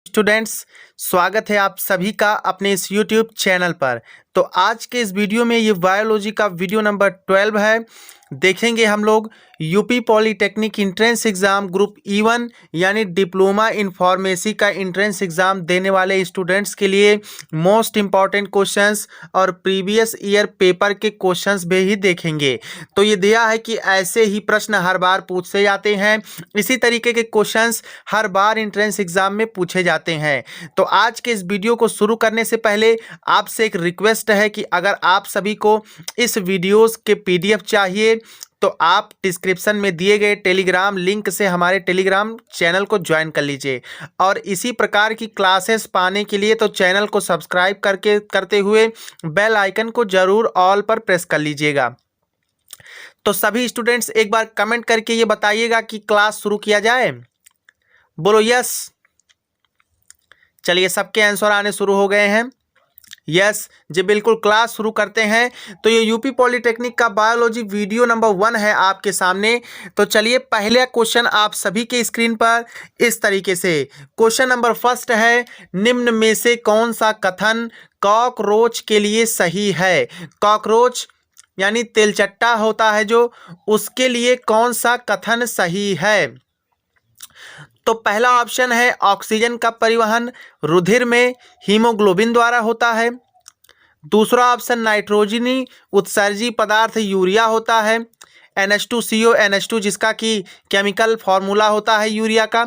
Students, स्वागत है आप सभी का अपने इस यूट्यूब चैनल पर। तो आज के इस वीडियो में ये बायोलॉजी का वीडियो नंबर 12 है। देखेंगे हम लोग UP polytechnic entrance exam group E1 यानी डिप्लोमा इन फार्मेसी का इंट्रेंस एग्ज़ाम देने वाले स्टूडेंट्स के लिए मोस्ट इम्पॉर्टेंट क्वेश्चंस और प्रीवियस ईयर पेपर के क्वेश्चंस भी ही देखेंगे। तो ये दिया है कि ऐसे ही प्रश्न हर बार पूछे जाते हैं, इसी तरीके के क्वेश्चंस हर बार इंट्रेंस एग्ज़ाम में पूछे जाते हैं। तो आज के इस वीडियो को शुरू करने से पहले आपसे एक रिक्वेस्ट है कि अगर आप सभी को इस वीडियोस के PDF चाहिए तो आप डिस्क्रिप्शन में दिए गए टेलीग्राम लिंक से हमारे टेलीग्राम चैनल को ज्वाइन कर लीजिए। और इसी प्रकार की क्लासेस पाने के लिए तो चैनल को सब्सक्राइब करते हुए बेल आइकन को जरूर ऑल पर प्रेस कर लीजिएगा। तो सभी स्टूडेंट्स एक बार कमेंट करके ये बताइएगा कि क्लास शुरू किया जाए। बोलो यस। चलिए, सबके आंसर आने शुरू हो गए हैं। यस जी, बिल्कुल, क्लास शुरू करते हैं। तो ये यूपी पॉलीटेक्निक का बायोलॉजी वीडियो नंबर 1 है आपके सामने। तो चलिए, पहले क्वेश्चन आप सभी के स्क्रीन पर इस तरीके से। क्वेश्चन नंबर फर्स्ट है, निम्न में से कौन सा कथन कॉकरोच के लिए सही है? कॉकरोच यानी तिलचट्टा होता है जो, उसके लिए कौन सा कथन सही है? तो पहला ऑप्शन है, ऑक्सीजन का परिवहन रुधिर में हीमोग्लोबिन द्वारा होता है। दूसरा ऑप्शन, नाइट्रोजनी उत्सर्जी पदार्थ यूरिया होता है, NH2CO NH2, जिसका कि केमिकल फॉर्मूला होता है यूरिया का।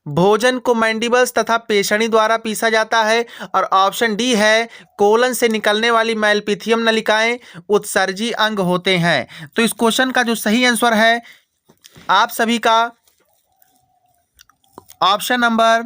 भोजन को मैंडिबल्स तथा पेशणी द्वारा पीसा जाता है। और ऑप्शन डी है, कोलन से निकलने वाली मेलपिथियम नलिकाएं उत्सर्जी अंग होते हैं। तो इस क्वेश्चन का जो सही आंसर है आप सभी का ऑप्शन नंबर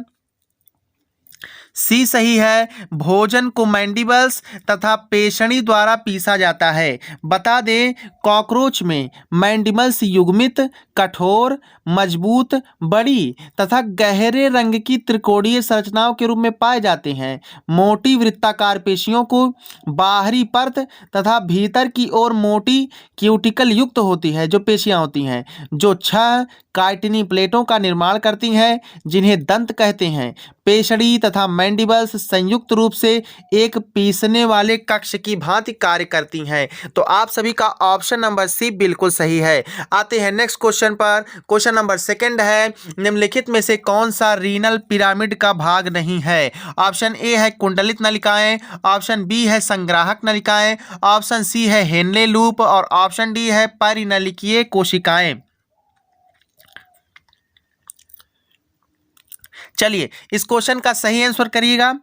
सी सही है। भोजन को मैंडिबल्स तथा पेशणी द्वारा पीसा जाता है। बता दें, कॉकरोच में मैंडिबल्स युग्मित, कठोर, मजबूत, बड़ी तथा गहरे रंग की त्रिकोणीय संरचनाओं के रूप में पाए जाते हैं। मोटी वृत्ताकार पेशियों को बाहरी परत तथा भीतर की ओर मोटी क्यूटिकल युक्त होती है जो पेशियां होती हैं, जो 6 काइटिनी प्लेटों का निर्माण करती हैं, जिन्हें दंत कहते हैं। पेशड़ी तथा मैंडिबल्स संयुक्त रूप से एक पीसने वाले कक्ष की भांति कार्य करती हैं। तो आप सभी का ऑप्शन नंबर सी बिल्कुल सही है। आते हैं नेक्स्ट क्वेश्चन पर। क्वेश्चन नंबर सेकंड है, निम्नलिखित में से कौन सा रीनल पिरामिड का भाग नहीं है? ऑप्शन ए है कुंडलित नलिकाएं, ऑप्शन बी है संग्राहक नलिकाएं, ऑप्शन सी है हेनले लूप और ऑप्शन डी है परिनलिकीय कोशिकाएं। चलिए, इस क्वेश्चन का सही आंसर करिएगा।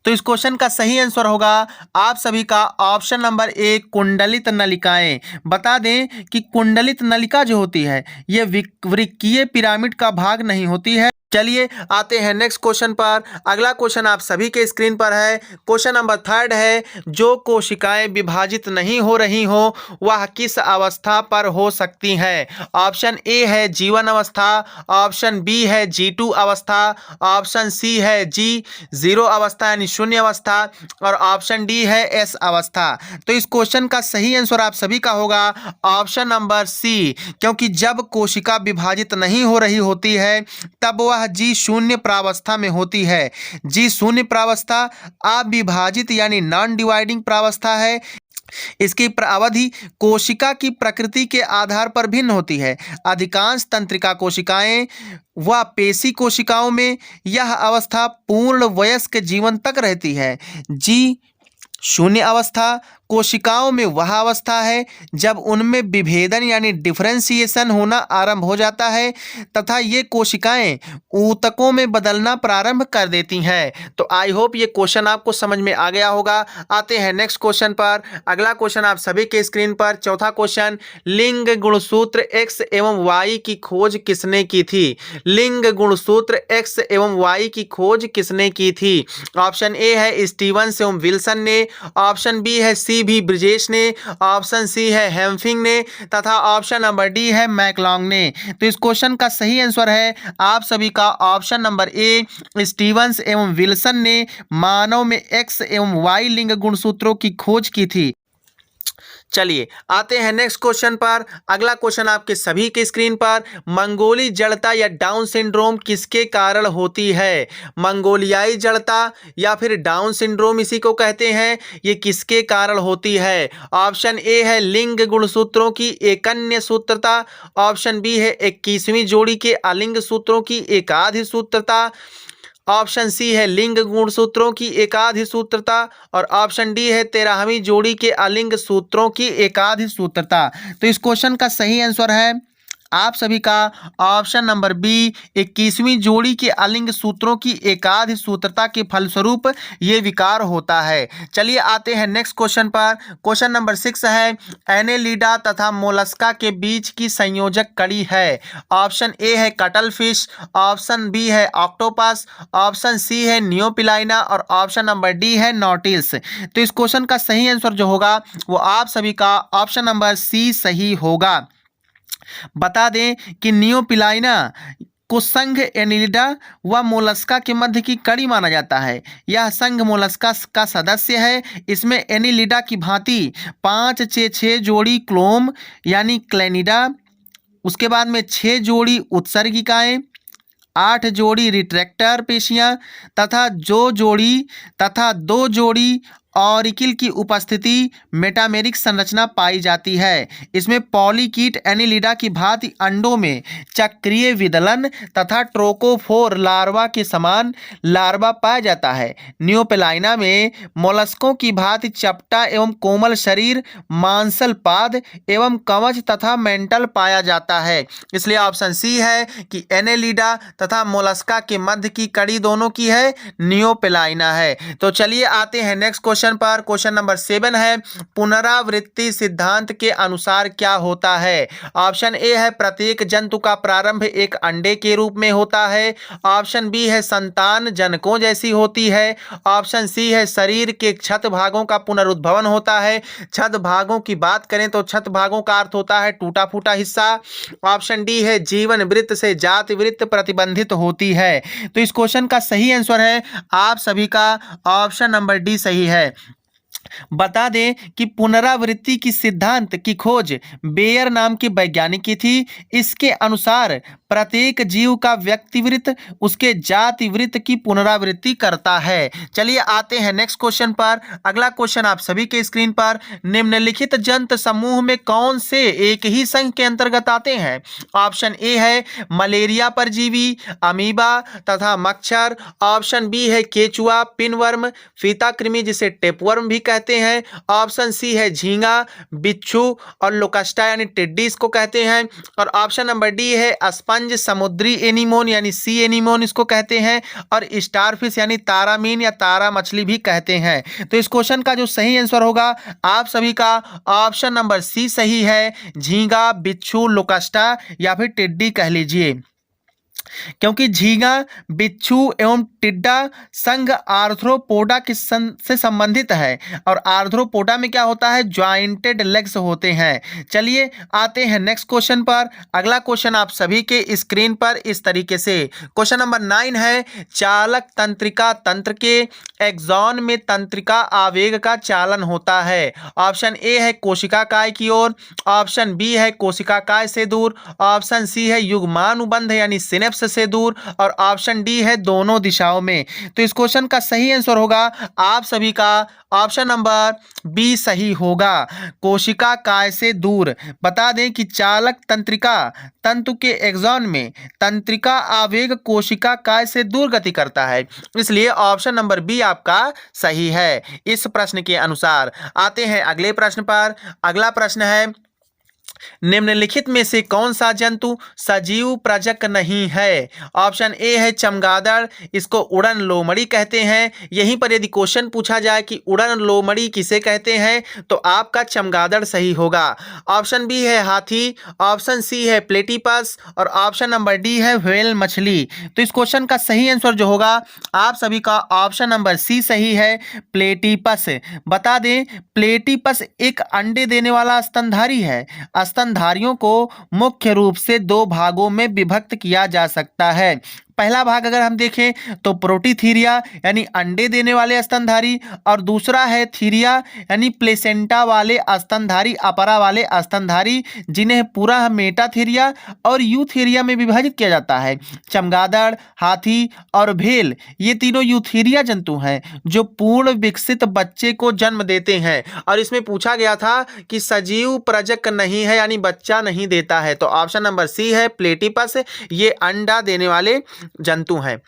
तो इस क्वेश्चन का सही आंसर होगा आप सभी का ऑप्शन नंबर ए, कुंडलित नलिकाएं। बता दें कि कुंडलित नलिका जो होती है ये वृक्कीय पिरामिड का भाग नहीं होती है। चलिए, आते हैं नेक्स्ट क्वेश्चन पर। अगला क्वेश्चन आप सभी के स्क्रीन पर है। क्वेश्चन नंबर थर्ड है, जो कोशिकाएं विभाजित नहीं हो रही हो वह किस अवस्था पर हो सकती हैं? ऑप्शन ए है जीवन अवस्था, ऑप्शन बी है G2 अवस्था, ऑप्शन सी है G0 अवस्था यानी शून्य अवस्था और ऑप्शन डी है S अवस्था। तो इस क्वेश्चन का सही आंसर आप सभी का होगा ऑप्शन नंबर सी, क्योंकि जब कोशिका विभाजित नहीं हो रही होती है तब वह G0 प्रावस्था में होती है। G0 प्रावस्था अविभाजित यानी नॉन डिवाइडिंग प्रावस्था है। इसकी अवधि कोशिका की प्रकृति के आधार पर भिन्न होती है। अधिकांश तंत्रिका कोशिकाएं व पेशी कोशिकाओं में यह अवस्था पूर्ण वयस्क जीवन तक रहती है। G0 अवस्था कोशिकाओं में वह अवस्था है जब उनमें विभेदन यानी डिफरेंशिएशन होना आरंभ हो जाता है तथा ये कोशिकाएं ऊतकों में बदलना प्रारंभ कर देती हैं। तो आई होप ये क्वेश्चन आपको समझ में आ गया होगा। आते हैं नेक्स्ट क्वेश्चन पर। अगला क्वेश्चन आप सभी के स्क्रीन पर। चौथा क्वेश्चन, लिंग गुणसूत्र X एवं Y की खोज किसने की थी? लिंग गुणसूत्र X एवं Y की खोज किसने की थी? ऑप्शन ए है स्टीवंस एवं विल्सन ने, ऑप्शन बी है भी ब्रिजेश ने, ऑप्शन सी है हैम्फिंग ने तथा ऑप्शन नंबर डी है मैकलॉन्ग ने। तो इस क्वेश्चन का सही आंसर है आप सभी का ऑप्शन नंबर ए, स्टीवंस एवं विल्सन ने मानव में X एवं Y लिंग गुणसूत्रों की खोज की थी। चलिए आते हैं नेक्स्ट क्वेश्चन पर। अगला क्वेश्चन आपके सभी के स्क्रीन पर, मंगोली जड़ता या डाउन सिंड्रोम किसके कारण होती है? मंगोलियाई जड़ता या फिर डाउन सिंड्रोम इसी को कहते हैं, ये किसके कारण होती है? ऑप्शन ए है लिंग गुणसूत्रों की एकन्य सूत्रता, ऑप्शन बी है 21वीं जोड़ी के अलिंग सूत्रों की एकाध सूत्रता, ऑप्शन सी है लिंग गुणसूत्रों की एकाध सूत्रता, और ऑप्शन डी है 13वीं जोड़ी के अलिंग सूत्रों की एकाध सूत्रता। तो इस क्वेश्चन का सही आंसर है आप सभी का ऑप्शन नंबर बी, 21वीं जोड़ी के अलिंग सूत्रों की एकाध सूत्रता के फलस्वरूप ये विकार होता है। चलिए आते हैं नेक्स्ट क्वेश्चन पर। क्वेश्चन नंबर 6 है, एनेलिडा तथा मोलस्का के बीच की संयोजक कड़ी है। ऑप्शन ए है कटल फिश, ऑप्शन बी है ऑक्टोपस, ऑप्शन सी है नियोपिलाइना, और ऑप्शन नंबर डी है नॉटिल्स। तो इस क्वेश्चन का सही आंसर जो होगा वो आप सभी का ऑप्शन नंबर सी सही होगा। बता दें कि नियोपिलाइना को संघ एनिलिडा व मोलस्का के मध्य की कड़ी माना जाता है। यह संघ मोलस्का का सदस्य है। इसमें एनिलिडा की भांति 5-6 जोड़ी क्लोम यानी क्लेनिडा, उसके बाद में 6 जोड़ी उत्सर्गिकाएं, 8 जोड़ी रिट्रैक्टर पेशियां तथा 2 जोड़ी ऑरिकिल की उपस्थिति मेटामेरिक संरचना पाई जाती है। इसमें पॉलीकीट एनिलिडा की भांति अंडों में चक्रीय विदलन तथा ट्रोकोफोर लार्वा के समान लार्वा पाया जाता है। नियोपिलाइना में मोलस्कों की भांति चपटा एवं कोमल शरीर, मांसल पाद एवं कवच तथा मेंटल पाया जाता है। इसलिए ऑप्शन सी है कि एनेलिडा तथा मोलस्का के मध्य की कड़ी दोनों की है नियोपिलाइना है। तो चलिए आते हैं नेक्स्ट क्वेश्चन पर। क्वेश्चन नंबर 7 है, पुनरावृत्ति सिद्धांत के अनुसार क्या होता है? ऑप्शन ए है प्रत्येक जंतु का प्रारंभ एक अंडे के रूप में होता है, ऑप्शन बी है संतान जनकों जैसी होती है, ऑप्शन सी है शरीर के क्षत भागों का पुनरुद्भवन होता है। क्षत भागों की बात करें तो क्षत भागों का अर्थ होता है टूटा फूटा हिस्सा, ऑप्शन डी है जीवन वृत्त से जाति वृत्त प्रतिबंधित होती है। तो इस क्वेश्चन का सही आंसर है आप सभी का ऑप्शन नंबर डी सही है। बता दें कि पुनरावृत्ति की सिद्धांत की खोज बेयर नाम के वैज्ञानिक की थी। इसके अनुसार प्रत्येक जीव का व्यक्तिवृत्त उसके जाति वृत्त की पुनरावृत्ति करता है। चलिए आते हैं नेक्स्ट क्वेश्चन पर। अगला क्वेश्चन आप सभी के स्क्रीन पर, निम्नलिखित जंतु समूह में कौन से एक ही संघ के अंतर्गत आते हैं? ऑप्शन ए है मलेरिया परजीवी, अमीबा तथा मच्छर, ऑप्शन बी है केचुआ, पिनवर्म, फीता कृमि जिसे टेपवर्म भी कहते हैं, ऑप्शन सी है झींगा, बिच्छू और लोकस्टा यानी टिड्डी इसको कहते हैं, और ऑप्शन नंबर डी है स्पंज समुद्री एनीमोन यानी सी एनीमोन इसको कहते हैं, और स्टारफिश यानी तारामीन या तारा मछली भी कहते हैं। तो इस क्वेश्चन का जो सही आंसर होगा आप सभी का ऑप्शन नंबर सी सही है, झींगा, बिच्छू, लोकस्टा या फिर टिड्डी कह लीजिए, क्योंकि झींगा, बिच्छू एवं टिड्डा संघ आर्थ्रोपोडा से संबंधित है, और आर्थ्रोपोडा में क्या होता है ज्वाइंटेड लेग्स होते हैं। चलिए आते हैं नेक्स्ट क्वेश्चन पर। अगला क्वेश्चन आप सभी के स्क्रीन पर इस तरीके से, क्वेश्चन नंबर 9 है, चालक तंत्रिका तंत्र के एक्सॉन में तंत्रिका आवेग का चालन होता है। ऑप्शन ए है कोशिकाकाय की ओर, ऑप्शन बी है कोशिकाकाय से दूर, ऑप्शन सी है युग्मानुबंध यानी सिनेप्स से दूर, और ऑप्शन डी है दोनों दिशाओं में। तो इस क्वेश्चन का सही आंसर होगा आप सभी का ऑप्शन नंबर बी सही होगा, कोशिका काय से दूर। बता दें कि चालक तंत्रिका तंतु के एक्सॉन में तंत्रिका आवेग कोशिका काय से दूर गति करता है, इसलिए ऑप्शन नंबर बी आपका सही है इस प्रश्न के अनुसार। आते हैं अगले प्रश्न पर। अगला प्रश्न है, निम्नलिखित में से कौन सा जंतु सजीव प्रजक नहीं है? ऑप्शन ए है चमगादड़, इसको उड़न लोमड़ी कहते हैं। यहीं पर यदि क्वेश्चन पूछा जाए कि उड़न लोमड़ी किसे कहते हैं तो आपका चमगादड़ सही होगा। ऑप्शन बी है हाथी, ऑप्शन सी है प्लेटिपस, और ऑप्शन नंबर डी है व्हेल मछली। तो इस क्वेश्चन का सही आंसर जो होगा आप सभी का ऑप्शन नंबर सी सही है, प्लेटिपस। बता दें प्लेटिपस एक अंडे देने वाला स्तनधारी है। स्तनधारियों को मुख्य रूप से 2 भागों में विभक्त किया जा सकता है। पहला भाग अगर हम देखें तो प्रोटीथीरिया यानी अंडे देने वाले स्तनधारी, और दूसरा है थीरिया यानी प्लेसेंटा वाले स्तनधारी, अपरा वाले स्तनधारी, जिन्हें पूरा मेटाथीरिया और यूथीरिया में विभाजित किया जाता है। चमगादड़, हाथी और भेल ये तीनों यूथीरिया जंतु हैं जो पूर्ण विकसित बच्चे को जन्म देते हैं। और इसमें पूछा गया था कि सजीव प्रजक नहीं है यानी बच्चा नहीं देता है, तो ऑप्शन नंबर सी है प्लेटिपस, ये अंडा देने वाले जंतु हैं।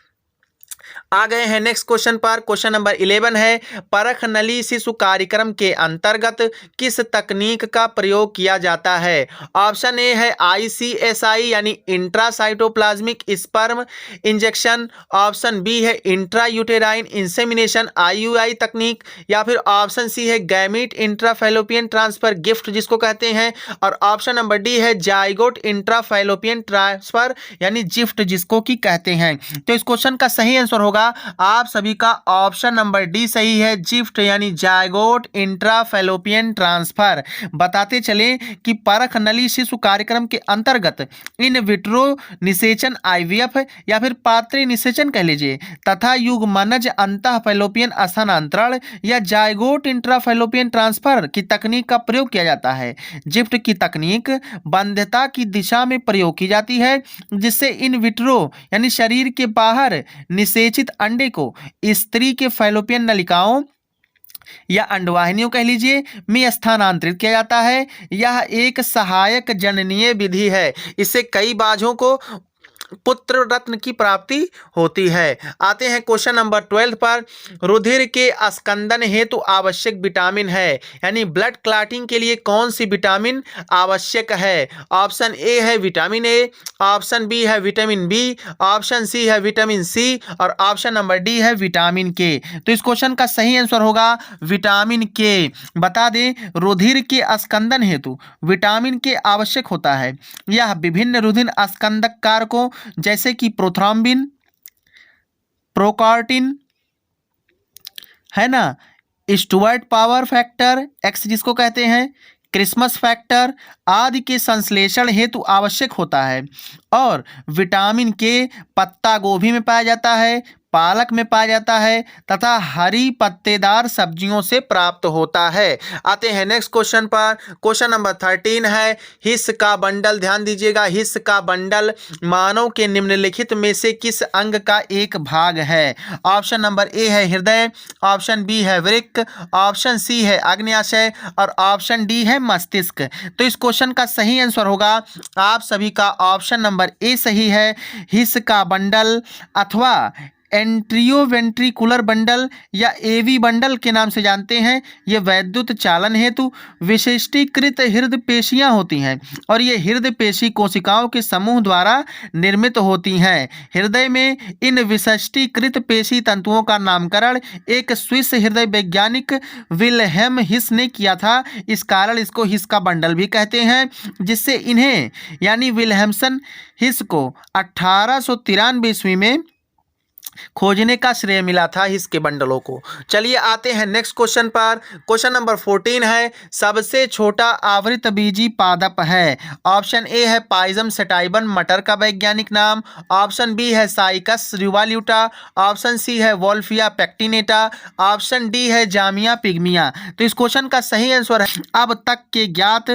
आ गए हैं नेक्स्ट क्वेश्चन पर। क्वेश्चन नंबर 11 है, परख नली शिशु कार्यक्रम के अंतर्गत किस तकनीक का प्रयोग किया जाता है? ऑप्शन ए है ICSI यानी intracytoplasmic sperm injection, option B है इंट्रायूटेराइन इंसेमिनेशन IUI तकनीक, या फिर ऑप्शन सी है गैमीट इंट्राफैलोपियन ट्रांसफर गिफ्ट जिसको कहते हैं, और ऑप्शन नंबर डी है जाइगोट इंट्राफैलोपियन ट्रांसफर यानी जिफ्ट जिसको कि कहते हैं। तो इस क्वेश्चन का सही आंसर होगा आप सभी का ऑप्शन नंबर डी सही है, जिफ्ट यानी जायगोट इंट्राफैलोपियन ट्रांसफर। बताते चले कि परख नली शिशु कार्यक्रम के अंतर्गत इन विट्रो निषेचन IVF या फिर पात्री निषेचन कह लीजिए तथा युग्मनज अंतः फैलोपियन स्थानांतरण या जायगोट इंट्राफैलोपियन ट्रांसफर की तकनीक का प्रयोग किया जाता है। जिफ्ट की तकनीक बंध्यता की दिशा में प्रयोग की जाती है, जिससे इन विट्रो यानी शरीर के बाहर निषेचित अंडे को स्त्री के फैलोपियन नलिकाओं या अंडवाहिनियों कह लीजिए में स्थानांतरित किया जाता है। यह एक सहायक जननीय विधि है, इससे कई बाझों को पुत्र रत्न की प्राप्ति होती है। आते हैं क्वेश्चन नंबर 12 पर। रुधिर के अस्कंदन हेतु आवश्यक विटामिन है यानी ब्लड क्लॉटिंग के लिए कौन सी विटामिन आवश्यक है? ऑप्शन ए है विटामिन ए, ऑप्शन बी है विटामिन बी, ऑप्शन सी है विटामिन सी, और ऑप्शन नंबर डी है विटामिन के। तो इस क्वेश्चन का सही आंसर होगा विटामिन के। बता दें रुधिर के अस्कंदन हेतु विटामिन के आवश्यक होता है। यह विभिन्न रुधिर अस्कंदक कारकों जैसे कि प्रोथ्रॉम्बिन, प्रोकार्टिन है ना, स्टुअर्ट पावर फैक्टर X जिसको कहते हैं, क्रिसमस फैक्टर आदि के संश्लेषण हेतु आवश्यक होता है। और विटामिन के पत्ता गोभी में पाया जाता है, पालक में पाया जाता है तथा हरी पत्तेदार सब्जियों से प्राप्त होता है। आते हैं नेक्स्ट क्वेश्चन पर। क्वेश्चन नंबर 13 है, हिस्स का बंडल। ध्यान दीजिएगा, हिस्स का बंडल मानव के निम्नलिखित में से किस अंग का एक भाग है? ऑप्शन नंबर ए है हृदय, ऑप्शन बी है वृक्क, ऑप्शन सी है अग्न्याशय, और ऑप्शन डी है मस्तिष्क। तो इस क्वेश्चन का सही आंसर होगा आप सभी का ऑप्शन नंबर ए सही है, हिस्स का बंडल अथवा एंट्रियोवेंट्रिकुलर बंडल या एवी बंडल के नाम से जानते हैं। ये वैद्युत चालन हेतु विशिष्टीकृत हृदय पेशियां होती हैं और ये हृदय पेशी कोशिकाओं के समूह द्वारा निर्मित होती हैं। हृदय में इन विशिष्टीकृत पेशी तंतुओं का नामकरण एक स्विस हृदय वैज्ञानिक विल्हेम हिस ने किया था। इस कारण इसको हिस का बंडल भी कहते हैं, जिससे इन्हें यानी विल्हेमसन हिस को 1893 ईस्वी में खोजने का श्रेय मिला था इसके बंडलों को। चलिए आते हैं नेक्स्ट क्वेश्चन पर। क्वेश्चन नंबर 14 है, सबसे छोटा आवृत बीजी पादप है। ऑप्शन ए है पाइजम सेटाइबन मटर का वैज्ञानिक नाम, ऑप्शन बी है साइकस रिवाल्यूटा, ऑप्शन सी है वोल्फिया पेक्टिनेटा, ऑप्शन डी है जामिया पिग्मिया। तो इस क्वेश्चन का सही आंसर है अब तक के ज्ञात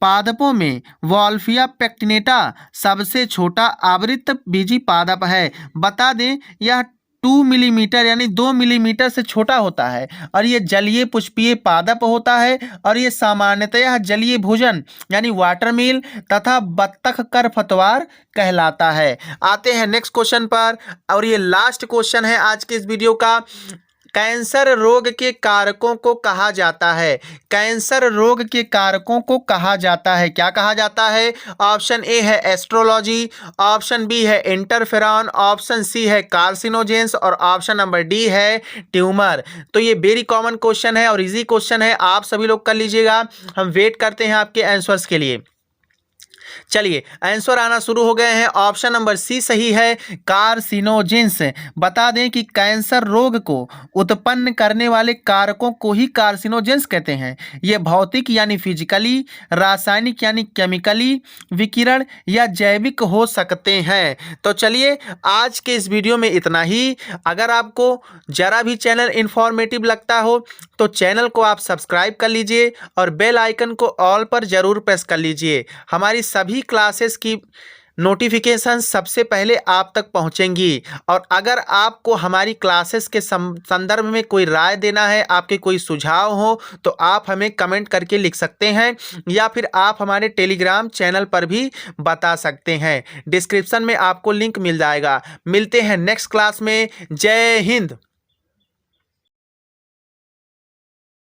पादपों में वोल्फिया पेक्टिनेटा सबसे छोटा आवृत बीजी पादप है। बता दें यह 2 मिलीमीटर यानी 2 मिलीमीटर से छोटा होता है और ये जलीय पुष्पीय पादप होता है और ये सामान्यतः जलीय भोजन यानी वाटरमील तथा बत्तख खरपतवार कहलाता है। आते हैं नेक्स्ट क्वेश्चन पर और ये लास्ट क्वेश्चन है आज के इस वीडियो का। कैंसर रोग के कारकों को कहा जाता है? कैंसर रोग के कारकों को कहा जाता है, क्या कहा जाता है? ऑप्शन ए है एस्ट्रोलॉजी, ऑप्शन बी है इंटरफेरॉन, ऑप्शन सी है कार्सिनोजेंस और ऑप्शन नंबर डी है ट्यूमर। तो ये वेरी कॉमन क्वेश्चन है और इजी क्वेश्चन है, आप सभी लोग कर लीजिएगा। हम वेट करते हैं आपके आंसर्स के लिए। चलिए आंसर आना शुरू हो गए हैं। ऑप्शन नंबर सी सही है, कार्सिनोजेंस। बता दें कि कैंसर रोग को उत्पन्न करने वाले कारकों को ही कार्सिनोजेंस कहते हैं। ये भौतिक यानी फिजिकली, रासायनिक यानी केमिकली, विकिरण या जैविक हो सकते हैं। तो चलिए आज के इस वीडियो में इतना ही। अगर आपको जरा भी चैनल इंफॉर्मेटिव लगता हो तो चैनल को आप सब्सक्राइब कर लीजिए और बेल आइकन को ऑल पर जरूर प्रेस कर लीजिए। हमारी सभी क्लासेस की नोटिफिकेशन सबसे पहले आप तक पहुंचेंगी। और अगर आपको हमारी क्लासेस के संदर्भ में कोई राय देना है, आपके कोई सुझाव हो, तो आप हमें कमेंट करके लिख सकते हैं या फिर आप हमारे टेलीग्राम चैनल पर भी बता सकते हैं। डिस्क्रिप्शन में आपको लिंक मिल जाएगा। मिलते हैं नेक्स्ट क्लास में। जय हिंद।